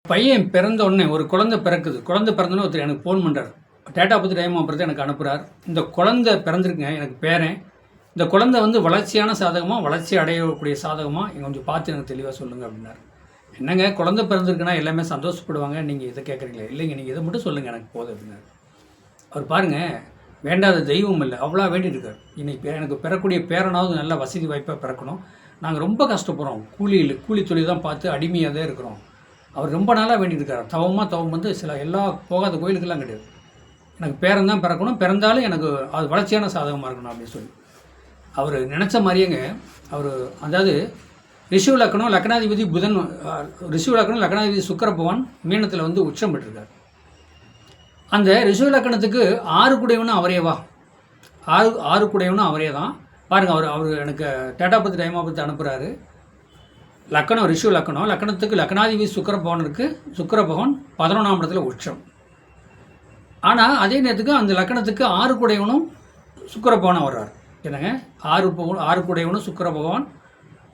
பையன் பிறந்த உடனே ஒரு குழந்தை பிறக்குது. குழந்தை பிறந்தோடனே ஒருத்தர் எனக்கு ஃபோன் பண்ணுறார். டேட்டா பற்றி டைம் ஆஃப் எனக்கு அனுப்புகிறார். இந்த குழந்தை பிறந்திருக்குங்க, எனக்கு பேரன். இந்த குழந்தை வந்து வளர்ச்சியான சாதகமாக, வளர்ச்சி அடையக்கூடிய சாதகமாக நீங்கள் கொஞ்சம் பார்த்து எனக்கு தெளிவாக சொல்லுங்கள் அப்படின்னார். என்னங்க குழந்தை பிறந்திருக்குன்னா எல்லாமே சந்தோஷப்படுவாங்க, நீங்கள் இதை கேட்குறீங்களே? இல்லைங்க, நீங்கள் இதை மட்டும் சொல்லுங்கள் எனக்கு போதும் அப்படின்னார். அவர் பாருங்கள், வேண்டாத தெய்வம் இல்லை, அவ்வளோ வேண்டிட்டு இருக்கார். இன்னைக்கு எனக்கு பெறக்கூடிய பேரனாவது நல்ல வசதி வாய்ப்பாக பிறக்கணும். நாங்கள் ரொம்ப கஷ்டப்படுறோம், கூலி தொழில் தான் பார்த்து அடிமையாக தான் இருக்கிறோம். அவர் ரொம்ப நாளாக வேண்டிட்டு இருக்கார். தவம் வந்து சில எல்லா போகாத கோயிலுக்கெல்லாம் கிடையாது. எனக்கு பேரன் தான் பிறக்கணும், பிறந்தாலும் எனக்கு அது வளர்ச்சியான சாதகமாக இருக்கணும் அப்படின்னு சொல்லி அவர் நினச்ச மாதிரியேங்க. அவர் அதாவது ரிஷிவ லக்னம் லக்னாதிபதி புதன், ரிஷிவ லக்னம் லக்னாதிபதி சுக்கிர பகவான் மீனத்தில் வந்து உச்சம் பெற்றிருக்கார். அந்த ரிஷிவ லக்கணத்துக்கு 6 குடையவனும் அவரேவா, 6 குடையவனும் அவரே தான். பாருங்கள், அவர் எனக்கு டேட்டா பற்றி டைமாக பற்றி அனுப்புகிறாரு. லக்கணம் ரிஷிவ லக்கணம், லக்கணத்துக்கு லக்னாதிபதி சுக்கிர பகவான் இருக்குது. சுக்கிர பகவான் 11ஆம் இடத்துல உச்சம். ஆனால் அதே நேரத்துக்கு அந்த லக்கணத்துக்கு 6 குடையவனும் சுக்கிர பகவான் வர்றார். என்னங்க, 6 குடையவனும் சுக்கிர பகவான்,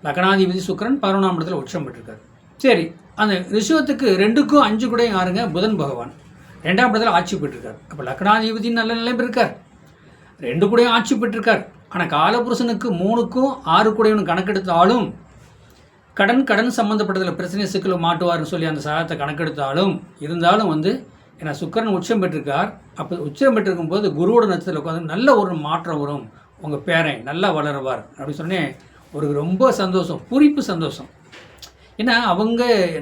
லக்னாதிபதி சுக்கிரன் 11ஆம் இடத்துல உச்சம் பெற்றிருக்கார். சரி, அந்த ரிஷவத்துக்கு 2க்கும் 5 குடையும் யாருங்க? புதன் பகவான் 2ஆம் இடத்துல ஆட்சி பெற்றிருக்கார். அப்போ லக்னாதிபதி நல்ல நிலைமை இருக்கார், 2 குடையும் ஆட்சி பெற்றிருக்கார். ஆனால் காலபுருஷனுக்கு 3க்கும் 6 குடையவனும் கணக்கெடுத்தாலும் கடன் சம்மந்தப்பட்டதில் பிரச்சனை சிக்கல் மாட்டுவார்னு சொல்லி அந்த சாதத்தை கணக்கெடுத்தாலும் இருந்தாலும் வந்து ஏன்னா சுக்கிரன் உச்சம் பெற்றிருக்கார். அப்போ உச்சம் பெற்றிருக்கும் போது குருவோட நட்சத்திரத்தில் உட்காந்து நல்ல ஒரு மாற்றம் வரும், உங்கள் பேரன் நல்லா வளருவார் அப்படின்னு சொன்னேன். ஒரு ரொம்ப சந்தோஷம், பூரிப்பு சந்தோஷம். ஏன்னா அவங்க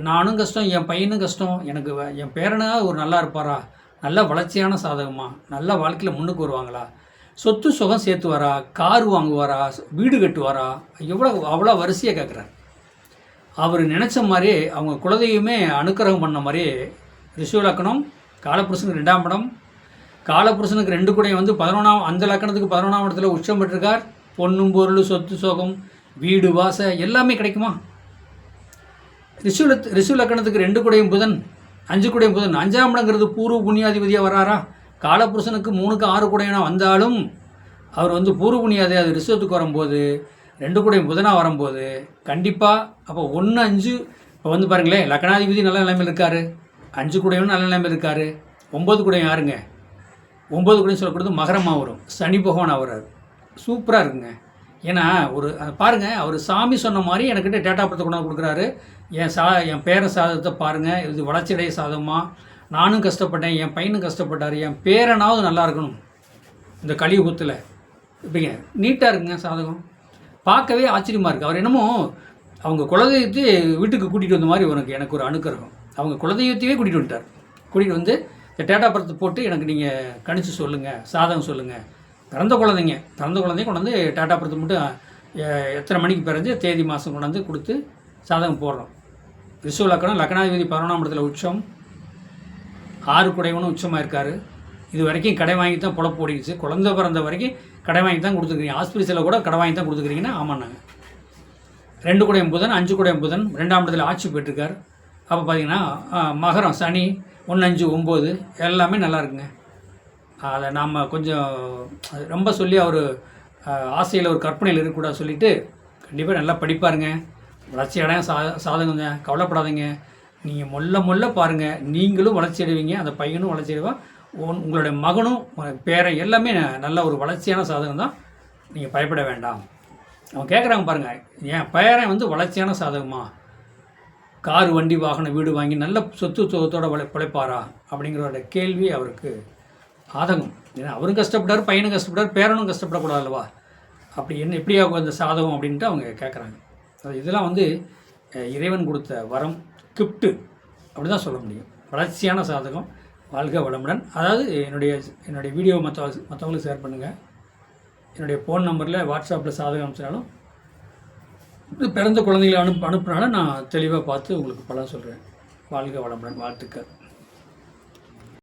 நானும் கஷ்டம், என் பையனும் கஷ்டம், எனக்கு என் பேரனாக ஒரு நல்லா இருப்பாரா, நல்ல வளர்ச்சியான சாதகமாக, நல்ல வாழ்க்கையில் முன்னுக்கு வருவாங்களா, சொத்து சுகம் சேர்த்துவாரா, கார் வாங்குவாரா, வீடு கட்டுவாரா, அவ்வளோ வரிசையாக கேட்குறாரு. அவர் நினச்ச மாதிரியே அவங்க குலதெய்வமே அனுக்கிரகம் பண்ண மாதிரியே ரிஷிவ லக்கணம் காலபுருஷனுக்கு 2ஆம் இடம், காலபுருஷனுக்கு 2 குடையும் வந்து 11ஆம், அந்த லக்கணத்துக்கு 11ஆம் இடத்துல உச்சம் பெற்றிருக்கார். பொண்ணும் பொருள் சொத்து சோகம் வீடு வாச எல்லாமே கிடைக்குமா? ரிஷிவ லக்கணத்துக்கு 2 குடையும் புதன், 5 குடையும் புதன், 5ஆம் இடங்கிறது பூர்வ புண்ணியாதிபதியாக வராரா? காலபுருஷனுக்கு 3க்கு 6 குடையனா வந்தாலும் அவர் வந்து பூர்வ புண்ணியாதிபதி ரிஷவத்துக்கு வரும்போது 2 குடையும் புதனாக வரும்போது கண்டிப்பாக அப்போ 1 5 இப்போ வந்து பாருங்களேன், லக்னாதிபதி நல்ல நிலைமையில் இருக்கார், 5 குடையும் நல்ல நிலைமையில் இருக்கார். 9 குடையும் யாருங்க? 9 குடையும் சொல்லக்கூடாது மகரமாக வரும், சனி பகவான் ஆகிறார். சூப்பராக இருக்குங்க. ஏன்னா ஒரு பாருங்கள், அவர் சாமி சொன்ன மாதிரி எனக்கிட்ட டேட்டா படத்தை கொண்டாந்து கொடுக்குறாரு. என் பேரன் சாதத்தை பாருங்கள், இது வளர்ச்சியடைய சாதமாக, நானும் கஷ்டப்பட்டேன், என் பையனும் கஷ்டப்பட்டார், என் பேரனாவது நல்லா இருக்கணும் இந்த கலியுகத்தில். இப்படிங்க நீட்டாக இருக்குங்க சாதகம், பார்க்கவே ஆச்சரியமாக இருக்குது. அவர் என்னமோ அவங்க குலதெய்வத்தை வீட்டுக்கு கூட்டிகிட்டு வந்த மாதிரி எனக்கு ஒரு அனுக்கிரகம். அவங்க குலதெய்வத்தையே கூட்டிகிட்டு வந்துட்டார். கூட்டிகிட்டு வந்து இந்த டேட்டா படத்தை போட்டு எனக்கு நீங்கள் கணிச்சு சொல்லுங்கள், சாதகம் சொல்லுங்கள். பிறந்த குழந்தைங்க கொண்டாந்து டேட்டா படத்தை மட்டும் எத்தனை மணிக்கு பிறந்து தேதி மாதம் கொண்டாந்து கொடுத்து சாதகம் போடுறோம். ரிஷவ லக்கணம் லக்னாதிபதி 11ஆம் இடத்துல உச்சம், 6 குடையவனும் உச்சமாக இருக்கார். இது வரைக்கும் கடை வாங்கி தான் பொழப்பு ஓடிடுச்சு. குழந்தை பிறந்த வரைக்கும் கடை வாங்கி தான் கொடுத்துருக்கீங்க, ஆஸ்பத்திரியில் கூட கடை வாங்கி தான் கொடுத்துக்கிறீங்கன்னா ஆமாண்ணாங்க. 2 குடையும் புதன், 5 குடையும் புதன் 2ஆம் இடத்துல ஆட்சி பெற்றிருக்கார். அப்போ பார்த்தீங்கன்னா மகரம் சனி 1 5 9 எல்லாமே நல்லா இருக்குங்க. அதை நாம் கொஞ்சம் ரொம்ப சொல்லி அவர் ஆசையில் ஒரு கற்பனையில் இருக்கக்கூடாது சொல்லிவிட்டு கண்டிப்பாக நல்லா படிப்பாருங்க. வளர்ச்சி அடைய சாதகங்க, கவலைப்படாதீங்க. நீங்கள் மொல்ல பாருங்கள், நீங்களும் வளர்ச்சி அடைவீங்க, அந்த பையனும் வளர்ச்சி அடைவா, உங்களுடைய மகனும் பேரன் எல்லாமே நல்ல ஒரு வளர்ச்சியான சாதகம் தான். நீங்கள் பயப்பட வேண்டாம். அவங்க கேட்குறாங்க பாருங்கள், என் பேரன் வந்து வளர்ச்சியான சாதகமா, கார் வண்டி வாகனம் வீடு வாங்கி நல்ல சொத்து சுகத்தோடு பிழைப்பாரா அப்படிங்கிறோட கேள்வி அவருக்கு ஆதகம். ஏன்னா அவரும் கஷ்டப்பட்டார், பையனும் கஷ்டப்பட்டார், பேரனும் கஷ்டப்படக்கூடாது அல்லவா? அப்படி எப்படியாகும் அந்த சாதகம் அப்படின்ட்டு அவங்க கேட்குறாங்க. இதெல்லாம் வந்து இறைவன் கொடுத்த வரம், கிஃப்ட்டு அப்படி தான் சொல்ல முடியும். வளர்ச்சியான சாதகம். வாழ்க வளமுடன். அதாவது என்னுடைய வீடியோ மற்றவங்களுக்கு ஷேர் பண்ணுங்கள். என்னுடைய ஃபோன் நம்பரில் வாட்ஸ்அப்பில் சாதகம் அனுப்பிச்சினாலும் பிறந்த குழந்தைகளை அனுப்புனாலும் நான் தெளிவாக பார்த்து உங்களுக்கு பலன் சொல்கிறேன். வாழ்க வளமுடன். வாழ்த்துக்கள்.